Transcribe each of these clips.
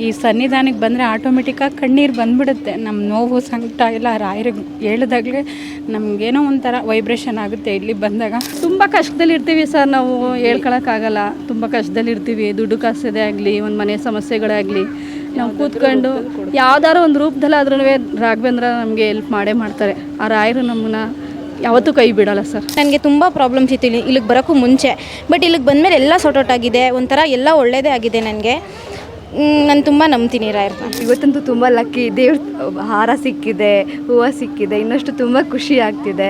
ಈ ಸನ್ನಿಧಾನಕ್ಕೆ ಬಂದರೆ ಆಟೋಮೆಟಿಕ್ಕಾಗಿ ಕಣ್ಣೀರು ಬಂದ್ಬಿಡುತ್ತೆ. ನಮ್ಮ ನೋವು ಸಂಕಟ ಎಲ್ಲ ರಾಯರಿಗೆ ಹೇಳಿದಾಗಲೇ ನಮಗೇನೋ ಒಂಥರ ವೈಬ್ರೇಷನ್ ಆಗುತ್ತೆ ಇಲ್ಲಿ ಬಂದಾಗ. ತುಂಬ ಕಷ್ಟದಲ್ಲಿರ್ತೀವಿ ಸರ್, ನಾವು ಹೇಳ್ಕೊಳಕ್ಕಾಗಲ್ಲ. ತುಂಬ ಕಷ್ಟದಲ್ಲಿರ್ತೀವಿ, ದುಡ್ಡು ಕಾಸದೇ ಆಗಲಿ, ಒಂದು ಮನೆ ಸಮಸ್ಯೆಗಳೇ ಆಗಲಿ, ನಾವು ಕೂತ್ಕೊಂಡು ಯಾವ್ದಾರು ಒಂದು ರೂಪದಲ್ಲಾದ್ರೂ ರಾಘವೇಂದ್ರ ನಮಗೆ ಹೆಲ್ಪ್ ಮಾಡೇ ಮಾಡ್ತಾರೆ. ಆ ರಾಯರು ನಮ್ಮನ್ನ ಯಾವತ್ತೂ ಕೈ ಬಿಡೋಲ್ಲ ಸರ್. ನನಗೆ ತುಂಬ ಪ್ರಾಬ್ಲಮ್ಸ್ ಇತ್ತು ಇಲ್ಲಿಗೆ ಬರೋಕ್ಕೂ ಮುಂಚೆ. ಬಟ್ ಇಲ್ಲಿಗೆ ಬಂದಮೇಲೆ ಎಲ್ಲ ಸಾರ್ಟ್ ಔಟ್ ಆಗಿದೆ, ಒಂಥರ ಎಲ್ಲ ಒಳ್ಳೆಯದೇ ಆಗಿದೆ ನನಗೆ. ನಾನು ತುಂಬ ನಂಬ್ತೀನಿ ರಾಯರನ್ನ. ಇವತ್ತಂತೂ ತುಂಬ ಲಕ್ಕಿ, ದೇವ್ರ ಹಾರ ಸಿಕ್ಕಿದೆ, ಹೂವು ಸಿಕ್ಕಿದೆ, ಇನ್ನಷ್ಟು ತುಂಬ ಖುಷಿ ಆಗ್ತಿದೆ.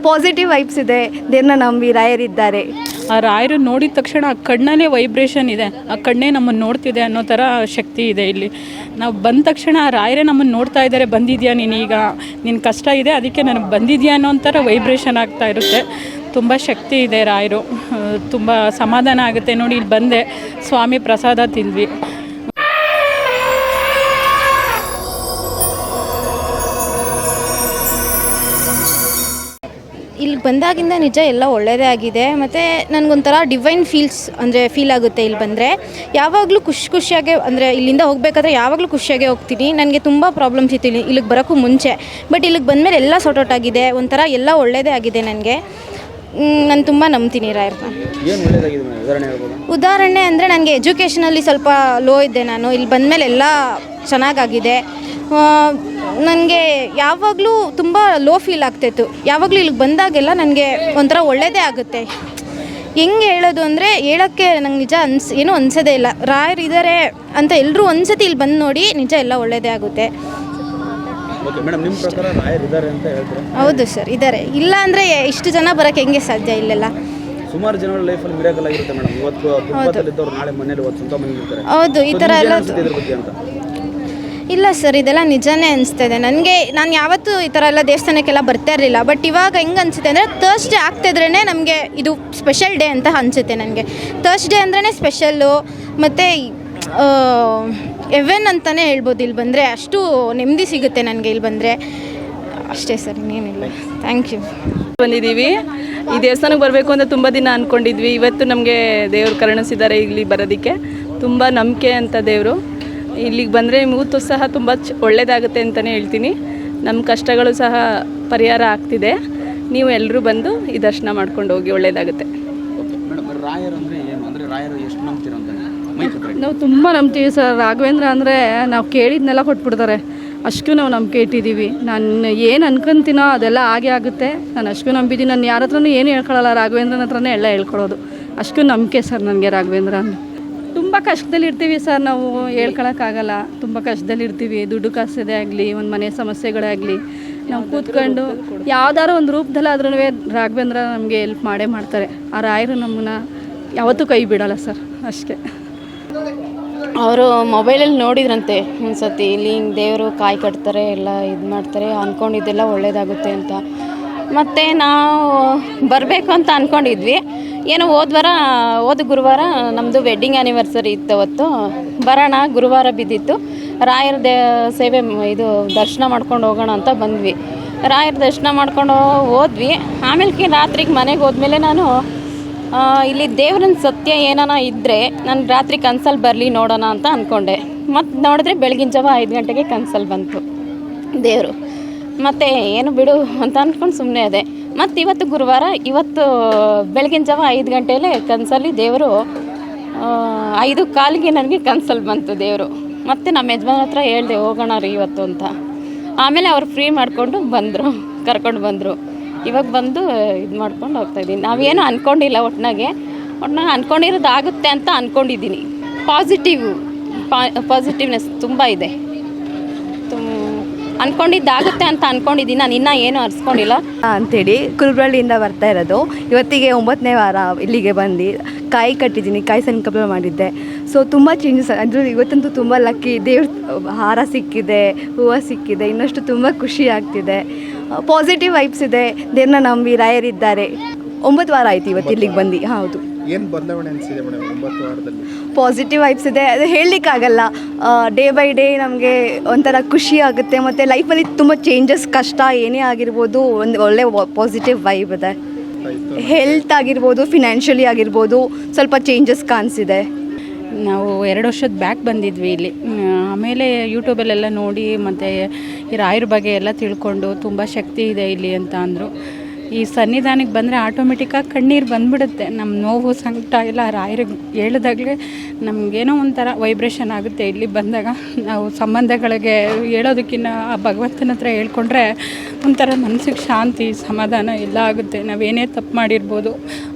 ಪಾಸಿಟಿವ್ ವೈಬ್ಸ್ ಇದೆ, ದೇವ್ರನ್ನ ನಂಬಿ ರಾಯರಿದ್ದಾರೆ. ಆ ರಾಯರು ನೋಡಿದ ತಕ್ಷಣ ಆ ಕಣ್ಣಲ್ಲೇ ವೈಬ್ರೇಷನ್ ಇದೆ, ಆ ಕಣ್ಣೇ ನಮ್ಮನ್ನು ನೋಡ್ತಿದೆ ಅನ್ನೋ ಥರ ಶಕ್ತಿ ಇದೆ ಇಲ್ಲಿ. ನಾವು ಬಂದ ತಕ್ಷಣ ಆ ರಾಯರೇ ನಮ್ಮನ್ನು ನೋಡ್ತಾ ಇದ್ದಾರೆ, ಬಂದಿದ್ಯಾ ನೀನೀಗ, ನಿನ್ನ ಕಷ್ಟ ಇದೆ ಅದಕ್ಕೆ ನನಗೆ ಬಂದಿದ್ಯಾ ಅನ್ನೋ ಒಂಥರ ವೈಬ್ರೇಷನ್ ಆಗ್ತಾ ಇರುತ್ತೆ. ತುಂಬ ಶಕ್ತಿ ಇದೆ ರಾಯರು, ತುಂಬ ಸಮಾಧಾನ ಆಗುತ್ತೆ. ನೋಡಿ ಇಲ್ಲಿ ಬಂದೆ, ಸ್ವಾಮಿ ಪ್ರಸಾದ ತಿಂದ್ವಿ. ಇಲ್ಲಿಗೆ ಬಂದಾಗಿಂದ ನಿಜ ಎಲ್ಲ ಒಳ್ಳೆಯದೇ ಆಗಿದೆ. ಮತ್ತು ನನಗೊಂಥರ ಡಿವೈನ್ ಫೀಲ್ ಆಗುತ್ತೆ ಇಲ್ಲಿ ಬಂದರೆ. ಯಾವಾಗಲೂ ಖುಷಿಯಾಗೆ, ಅಂದರೆ ಇಲ್ಲಿಂದ ಹೋಗಬೇಕಾದ್ರೆ ಯಾವಾಗಲೂ ಖುಷಿಯಾಗೆ ಹೋಗ್ತೀನಿ. ನನಗೆ ತುಂಬ ಪ್ರಾಬ್ಲಮ್ಸ್ ಇತ್ತು ಇಲ್ಲಿಗೆ ಬರೋಕ್ಕೂ ಮುಂಚೆ. ಬಟ್ ಇಲ್ಲಿಗೆ ಬಂದಮೇಲೆ ಎಲ್ಲ ಸಾರ್ಟ್ ಔಟ್ ಆಗಿದೆ, ಒಂಥರ ಎಲ್ಲ ಒಳ್ಳೆಯದೇ ಆಗಿದೆ ನನಗೆ. ನಾನು ತುಂಬ ನಂಬ್ತೀನಿ ರಾಯರನ್ನ. ಉದಾಹರಣೆ ಅಂದರೆ ನನಗೆ ಎಜುಕೇಷನಲ್ಲಿ ಸ್ವಲ್ಪ ಲೋ ಇದ್ದೆ ನಾನು. ಇಲ್ಲಿ ಬಂದಮೇಲೆ ಎಲ್ಲ ಚೆನ್ನಾಗಾಗಿದೆ. ನನಗೆ ಯಾವಾಗಲೂ ತುಂಬ ಲೋ ಫೀಲ್ ಆಗ್ತಾಯಿತ್ತು. ಯಾವಾಗಲೂ ಇಲ್ಲಿಗೆ ಬಂದಾಗೆಲ್ಲ ನನಗೆ ಒಂಥರ ಒಳ್ಳೆಯದೇ ಆಗುತ್ತೆ. ಹೆಂಗೆ ಹೇಳೋದು ಅಂದರೆ ಹೇಳೋಕ್ಕೆ ನಂಗೆ ನಿಜ ಏನೂ ಅನಿಸೋದೇ ಇಲ್ಲ. ರಾಯರು ಇದ್ದಾರೆ ಅಂತ ಎಲ್ಲರೂ ಒಂದ್ಸತಿ ಇಲ್ಲಿ ಬಂದು ನೋಡಿ, ನಿಜ ಎಲ್ಲ ಒಳ್ಳೆಯದೇ ಆಗುತ್ತೆ. ಹೌದು ಸರ್, ಇದ್ದಾರೆ. ಇಲ್ಲ ಅಂದರೆ ಇಷ್ಟು ಜನ ಬರೋಕ್ಕೆ ಹೆಂಗೆ ಸಾಧ್ಯ ಇಲ್ಲೆಲ್ಲ? ಸುಮಾರು ಜನರ ಲೈಫಲ್ಲಿ ಮಿರಾಕಲ್ ಆಗಿರುತ್ತೆ ಮೇಡಮ್. ಇವತ್ತು ಕುಟುಂಬದಲ್ಲಿದ್ದವರು ನಾಳೆ ಮನೇಲಿ ಇವತ್ತು ಸ್ವಂತ ಮನೇಲಿ ಇರ್ತಾರೆ. ಹೌದು, ಈ ಥರ ಎಲ್ಲ ಇಲ್ಲ ಸರ್, ಇದೆಲ್ಲ ನಿಜನೇ ಅನಿಸ್ತಿದೆ ನನಗೆ. ನಾನು ಯಾವತ್ತೂ ಈ ಥರ ಎಲ್ಲ ದೇವಸ್ಥಾನಕ್ಕೆಲ್ಲ ಬರ್ತಾ ಇರಲಿಲ್ಲ. ಬಟ್ ಇವಾಗ ಹೆಂಗೆ ಅನಿಸುತ್ತೆ ಅಂದರೆ, ಥರ್ಸ್ಡೇ ಆಗ್ತಿದ್ರೇ ನಮಗೆ ಇದು ಸ್ಪೆಷಲ್ ಡೇ ಅಂತ ಅನಿಸುತ್ತೆ ನನಗೆ. ಥರ್ಸ್ಡೇ ಅಂದ್ರೇ ಸ್ಪೆಷಲ್ಲು, ಮತ್ತು ಎವೆನ್ ಅಂತಲೇ ಹೇಳ್ಬೋದು. ಇಲ್ಲಿ ಬಂದರೆ ಅಷ್ಟು ನೆಮ್ಮದಿ ಸಿಗುತ್ತೆ ನನಗೆ ಇಲ್ಲಿ ಬಂದರೆ. ಅಷ್ಟೇ ಸರ್, ಇನ್ನೇನಿಲ್ಲ. Thank you. ಬಂದಿದ್ದೀವಿ, ಈ ದೇವಸ್ಥಾನಕ್ಕೆ ಬರಬೇಕು ಅಂತ ತುಂಬ ದಿನ ಅಂದ್ಕೊಂಡಿದ್ವಿ. ಇವತ್ತು ನಮಗೆ ದೇವರು ಕರುಣಿಸಿದ್ದಾರೆ ಇಲ್ಲಿ ಬರೋದಕ್ಕೆ. ತುಂಬ ನಂಬಿಕೆ ಅಂತ ದೇವರು. ಇಲ್ಲಿಗೆ ಬಂದರೆ ಮೂತು ಸಹ ತುಂಬ ಒಳ್ಳೆಯದಾಗುತ್ತೆ ಅಂತಲೇ ಹೇಳ್ತೀನಿ. ನಮ್ಮ ಕಷ್ಟಗಳು ಸಹ ಪರಿಹಾರ ಆಗ್ತಿದೆ. ನೀವು ಎಲ್ಲರೂ ಬಂದು ಈ ದರ್ಶನ ಮಾಡ್ಕೊಂಡು ಹೋಗಿ, ಒಳ್ಳೆಯದಾಗುತ್ತೆ. ನಾವು ತುಂಬ ನಂಬ್ತೀವಿ ಸರ್. ರಾಘವೇಂದ್ರ ಅಂದರೆ ನಾವು ಕೇಳಿದ್ನೆಲ್ಲ ಕೊಟ್ಬಿಡ್ತಾರೆ, ಅಷ್ಟು ನಾವು ನಂಬಿಕೆ ಇಟ್ಟಿದ್ದೀವಿ. ನಾನು ಏನು ಅನ್ಕೊಂತೀನೋ ಅದೆಲ್ಲ ಆಗೇ ಆಗುತ್ತೆ. ನಾನು ಅಷ್ಟು ನಂಬಿದ್ದೀನಿ. ನಾನು ಯಾರ ಹತ್ರನೂ ಏನು ಹೇಳ್ಕೊಳ್ಳಲ್ಲ, ರಾಘವೇಂದ್ರನ ಹತ್ರನೇ ಎಲ್ಲ ಹೇಳ್ಕೊಳ್ಳೋದು. ಅಷ್ಟು ನಂಬಿಕೆ ಸರ್ ನನಗೆ ರಾಘವೇಂದ್ರ ಅಂದರೆ. ತುಂಬ ಕಷ್ಟದಲ್ಲಿರ್ತೀವಿ ಸರ್, ನಾವು ಹೇಳ್ಕೊಳಕ್ಕಾಗಲ್ಲ. ತುಂಬ ಕಷ್ಟದಲ್ಲಿರ್ತೀವಿ, ದುಡ್ಡು ಕಾಸದೇ ಆಗಲಿ, ಒಂದು ಮನೆ ಸಮಸ್ಯೆಗಳೇ ಆಗಲಿ, ನಾವು ಕೂತ್ಕೊಂಡು ಯಾವ್ದಾರು ಒಂದು ರೂಪದಲ್ಲಾದ್ರೂ ರಾಘವೇಂದ್ರ ನಮಗೆ ಹೆಲ್ಪ್ ಮಾಡೇ ಮಾಡ್ತಾರೆ. ಆ ರಾಯರು ನಮ್ಮನ್ನ ಯಾವತ್ತೂ ಕೈ ಬಿಡೋಲ್ಲ ಸರ್. ಅಷ್ಟೇ. ಅವರು ಮೊಬೈಲಲ್ಲಿ ನೋಡಿದ್ರಂತೆ ಒಂದು ಸತಿ, ಇಲ್ಲಿ ಹಿಂಗೆ ದೇವರು ಕಾಯಿ ಕಟ್ತಾರೆ, ಎಲ್ಲ ಇದು ಮಾಡ್ತಾರೆ, ಅಂದ್ಕೊಂಡಿದ್ದೆಲ್ಲ ಒಳ್ಳೇದಾಗುತ್ತೆ ಅಂತ. ಮತ್ತು ನಾವು ಬರಬೇಕು ಅಂತ ಅಂದ್ಕೊಂಡಿದ್ವಿ. ಏನೋ ಹೋದ ಗುರುವಾರ ನಮ್ಮದು ವೆಡ್ಡಿಂಗ್ ಆ್ಯನಿವರ್ಸರಿ ಇತ್ತು. ಅವತ್ತು ಬರೋಣ, ಗುರುವಾರ ಬಿದ್ದಿತ್ತು. ರಾಯರ ಸೇವೆ ಇದು ದರ್ಶನ ಮಾಡ್ಕೊಂಡು ಹೋಗೋಣ ಅಂತ ಬಂದ್ವಿ. ರಾಯರ ದರ್ಶನ ಮಾಡ್ಕೊಂಡು ಹೋದ್ವಿ. ಆಮೇಲೆ ರಾತ್ರಿಗೆ ಮನೆಗೆ ಹೋದ್ಮೇಲೆ ನಾನು ಇಲ್ಲಿ ದೇವ್ರನ್ನ ಸತ್ಯ ಏನಾನ ಇದ್ದರೆ ನಾನು ರಾತ್ರಿ ಕನ್ಸಲ್ಲಿ ಬರಲಿ ನೋಡೋಣ ಅಂತ ಅಂದ್ಕೊಂಡೆ. ಮತ್ತು ನೋಡಿದ್ರೆ ಬೆಳಗಿನ ಜಾವ 5 ಗಂಟೆಗೆ ಕನ್ಸಲ್ಲಿ ಬಂತು ದೇವರು. ಮತ್ತು ಏನು ಬಿಡು ಅಂತ ಅಂದ್ಕೊಂಡು ಸುಮ್ಮನೆ ಅದೇ. ಮತ್ತು ಇವತ್ತು ಗುರುವಾರ, ಇವತ್ತು ಬೆಳಗಿನ ಜಾವ 5 ಗಂಟೆಯಲ್ಲೇ ಕನಸಲ್ಲಿ ದೇವರು 5:15ಗೆ ನನಗೆ ಕನಸಲ್ಲಿ ಬಂತು ದೇವರು. ಮತ್ತು ನಮ್ಮ ಯಜಮಾನ ಹತ್ರ ಹೇಳಿದೆ ಹೋಗೋಣ ರೀ ಇವತ್ತು ಅಂತ. ಆಮೇಲೆ ಅವ್ರು ಫ್ರೀ ಮಾಡಿಕೊಂಡು ಕರ್ಕೊಂಡು ಬಂದರು. ಇವಾಗ ಬಂದು ಇದು ಮಾಡ್ಕೊಂಡು ಹೋಗ್ತಾಯಿದ್ದೀನಿ. ನಾವೇನು ಅಂದ್ಕೊಂಡಿಲ್ಲ, ಒಟ್ಟಿನಾಗೆ ಅಂದ್ಕೊಂಡಿರೋದಾಗುತ್ತೆ ಅಂತ ಅಂದ್ಕೊಂಡಿದ್ದೀನಿ. ಪಾಸಿಟಿವ್ನೆಸ್ ತುಂಬ ಇದೆ. ಅಂದ್ಕೊಂಡಿದ್ದಾಗುತ್ತೆ ಅಂತ ಅಂದ್ಕೊಂಡಿದ್ದೀನಿ. ನಾನು ಇನ್ನೂ ಏನು ಅರ್ಸ್ಕೊಂಡಿಲ್ಲ ಅಂಥೇಳಿ ಕುರುಬ್ರಳ್ಳಿಯಿಂದ ಬರ್ತಾ ಇರೋದು. ಇವತ್ತಿಗೆ 9ನೇ ವಾರ ಇಲ್ಲಿಗೆ ಬಂದು ಕಾಯಿ ಕಟ್ಟಿದ್ದೀನಿ, ಕಾಯಿ ಸಂಕಲ್ಪ ಮಾಡಿದ್ದೆ. ಸೊ ತುಂಬ ಚೇಂಜಸ್ ಅಂದರೆ ಇವತ್ತಂತೂ ತುಂಬ ಲಕ್ಕಿ, ದೇವ್ರ ಹಾರ ಸಿಕ್ಕಿದೆ, ಹೂವು ಸಿಕ್ಕಿದೆ, ಇನ್ನಷ್ಟು ತುಂಬ ಖುಷಿ ಆಗ್ತಿದೆ. ಪಾಸಿಟಿವ್ ವೈಬ್ಸ್ ಇದೆ, ದೇವ್ರನ್ನ ನಂಬಿ ರಾಯರಿದ್ದಾರೆ. 9 ವಾರ ಆಯಿತು ಇವತ್ತು ಇಲ್ಲಿಗೆ ಬಂದು. ಹೌದು, ಏನು ಬದಲಾವಣೆ ಅನಿಸಿದೆ ಮೇಡಮ್ 9 ವಾರದಲ್ಲಿ? ಪಾಸಿಟಿವ್ ವೈಬ್ಸ್ ಇದೆ, ಅದು ಹೇಳಲಿಕ್ಕಾಗಲ್ಲ. ಡೇ ಬೈ ಡೇ ನಮಗೆ ಒಂಥರ ಖುಷಿ ಆಗುತ್ತೆ. ಮತ್ತು ಲೈಫಲ್ಲಿ ತುಂಬ ಚೇಂಜಸ್, ಕಷ್ಟ ಏನೇ ಆಗಿರ್ಬೋದು, ಒಂದು ಒಳ್ಳೆ ಪಾಸಿಟಿವ್ ವೈಬ್ ಇದೆ. ಹೆಲ್ತ್ ಆಗಿರ್ಬೋದು, ಫಿನಾನ್ಷಿಯಲಿ ಆಗಿರ್ಬೋದು, ಸ್ವಲ್ಪ ಚೇಂಜಸ್ ಕಾಣಿಸಿದೆ. ನಾವು 2 ವರ್ಷದ ಬ್ಯಾಕ್ ಬಂದಿದ್ವಿ ಇಲ್ಲಿ. ಆಮೇಲೆ ಯೂಟ್ಯೂಬಲ್ಲೆಲ್ಲ ನೋಡಿ ಮತ್ತು ಈ ರಾಯರ ಬಗ್ಗೆ ಎಲ್ಲ ತಿಳ್ಕೊಂಡು ತುಂಬ ಶಕ್ತಿ ಇದೆ ಇಲ್ಲಿ ಅಂತ ಅಂದರು. ಈ ಸನ್ನಿಧಾನಕ್ಕೆ ಬಂದರೆ ಆಟೋಮೆಟಿಕ್ಕಾಗಿ ಕಣ್ಣೀರು ಬಂದ್ಬಿಡುತ್ತೆ. ನಮ್ಮ ನೋವು ಸಂಕಟ ಎಲ್ಲ ರಾಯರಿಗೆ ಹೇಳಿದಾಗಲೇ ನಮಗೇನೋ ಒಂಥರ ವೈಬ್ರೇಷನ್ ಆಗುತ್ತೆ. ಇಲ್ಲಿ ಬಂದಾಗ ನಾವು ಸಂಬಂಧಗಳಿಗೆ ಹೇಳೋದಕ್ಕಿಂತ ಆ ಭಗವಂತನ ಹತ್ರ ಹೇಳ್ಕೊಂಡ್ರೆ ಒಂಥರ ಮನಸ್ಸಿಗೆ ಶಾಂತಿ ಸಮಾಧಾನ ಎಲ್ಲ ಆಗುತ್ತೆ. ನಾವೇನೇ ತಪ್ಪು ಮಾಡಿರ್ಬೋದು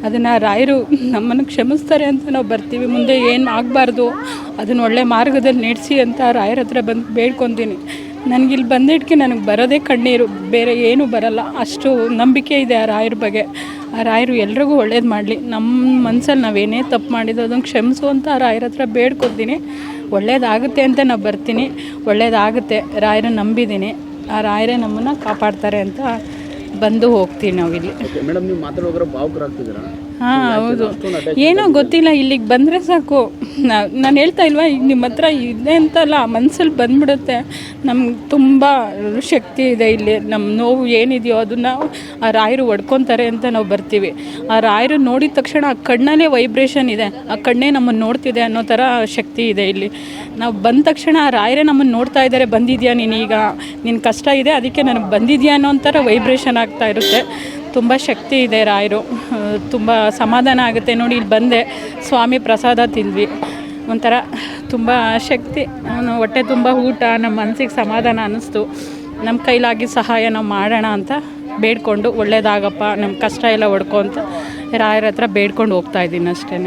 ಅದನ್ನು ರಾಯರು ನಮ್ಮನ್ನು ಕ್ಷಮಿಸ್ತಾರೆ ಅಂತ ನಾವು ಬರ್ತೀವಿ. ಮುಂದೆ ಏನು ಆಗಬಾರ್ದು ಅದನ್ನು ಒಳ್ಳೆ ಮಾರ್ಗದಲ್ಲಿ ನಡೆಸಿ ಅಂತ ರಾಯರ ಹತ್ರ ಬಂದು ಬೇಡ್ಕೊತೀನಿ. ನನಗಿಲ್ಲಿ ಬಂದಿದ್ದಕ್ಕೆ ನನಗೆ ಬರೋದೇ ಕಣ್ಣೀರು, ಬೇರೆ ಏನೂ ಬರಲ್ಲ. ಅಷ್ಟು ನಂಬಿಕೆ ಇದೆ ಆ ರಾಯರ ಬಗ್ಗೆ. ಆ ರಾಯರು ಎಲ್ರಿಗೂ ಒಳ್ಳೇದು ಮಾಡಲಿ. ನಮ್ಮ ಮನಸ್ಸಲ್ಲಿ ನಾವೇನೇ ತಪ್ಪು ಮಾಡಿದ್ದು ಅದನ್ನು ಕ್ಷಮಿಸು ಅಂತ ಆ ರಾಯರ ಹತ್ರ ಬೇಡ್ಕೊತೀನಿ. ಒಳ್ಳೇದಾಗುತ್ತೆ ಅಂತ ನಾವು ಬರ್ತೀನಿ, ಒಳ್ಳೇದಾಗುತ್ತೆ. ರಾಯರನ್ನ ನಂಬಿದ್ದೀನಿ, ಆ ರಾಯರೇ ನಮ್ಮನ್ನು ಕಾಪಾಡ್ತಾರೆ ಅಂತ ಬಂದು ಹೋಗ್ತೀವಿ ನಾವಿಲ್ಲಿ. ಮೇಡಮ್, ನೀವು ಮಾತಾಡೋದ್ರ ಭಾವುಕರಾಗ್ತಿದ್ದೀರಾ? ಹಾಂ ಹೌದು, ಏನೋ ಗೊತ್ತಿಲ್ಲ, ಇಲ್ಲಿಗೆ ಬಂದರೆ ಸಾಕು. ನಾನು ಹೇಳ್ತಾ ಇಲ್ವಾ ಈಗ ನಿಮ್ಮ ಹತ್ರ ಇದೆ ಅಂತಲ್ಲ, ಮನಸ್ಸಲ್ಲಿ ಬಂದ್ಬಿಡುತ್ತೆ. ನಮ್ಗೆ ತುಂಬ ಶಕ್ತಿ ಇದೆ ಇಲ್ಲಿ. ನಮ್ಮ ನೋವು ಏನಿದೆಯೋ ಅದನ್ನು ಆ ರಾಯರು ಒಡ್ಕೊತಾರೆ ಅಂತ ನಾವು ಬರ್ತೀವಿ. ಆ ರಾಯರು ನೋಡಿದ ತಕ್ಷಣ ಆ ಕಣ್ಣಲ್ಲೇ ವೈಬ್ರೇಷನ್ ಇದೆ, ಆ ಕಣ್ಣೇ ನಮ್ಮನ್ನು ನೋಡ್ತಿದೆ ಅನ್ನೋ ಥರ ಶಕ್ತಿ ಇದೆ ಇಲ್ಲಿ. ನಾವು ಬಂದ ತಕ್ಷಣ ಆ ರಾಯರೇ ನಮ್ಮನ್ನು ನೋಡ್ತಾ ಇದ್ದಾರೆ, ಬಂದಿದ್ಯಾ ನೀನೀಗ, ನಿನ್ನ ಕಷ್ಟ ಇದೆ ಅದಕ್ಕೆ ನನಗೆ ಬಂದಿದ್ಯಾ ಅನ್ನೋ ಒಂಥರ ವೈಬ್ರೇಷನ್ ಆಗ್ತಾ ಇರುತ್ತೆ. ತುಂಬ ಶಕ್ತಿ ಇದೆ ರಾಯರು, ತುಂಬ ಸಮಾಧಾನ ಆಗುತ್ತೆ. ನೋಡಿ ಇಲ್ಲಿ ಬಂದೆ, ಸ್ವಾಮಿ ಪ್ರಸಾದ ತಿಂದ್ವಿ, ಒಂಥರ ತುಂಬ ಶಕ್ತಿ. ಹೊಟ್ಟೆ ತುಂಬ ಊಟ, ನಮ್ಮ ಮನಸ್ಸಿಗೆ ಸಮಾಧಾನ ಅನ್ನಿಸ್ತು. ನಮ್ಮ ಕೈಲಾಗಿ ಸಹಾಯ ನಾವು ಮಾಡೋಣ ಅಂತ ಬೇಡ್ಕೊಂಡು, ಒಳ್ಳೇದಾಗಪ್ಪ ನಮ್ಮ ಕಷ್ಟ ಎಲ್ಲ ಹೊಡ್ಕೊ ಅಂತ ರಾಯರ ಹತ್ರ ಬೇಡ್ಕೊಂಡು ಹೋಗ್ತಾಯಿದ್ದೀನಿ ಅಷ್ಟೇ.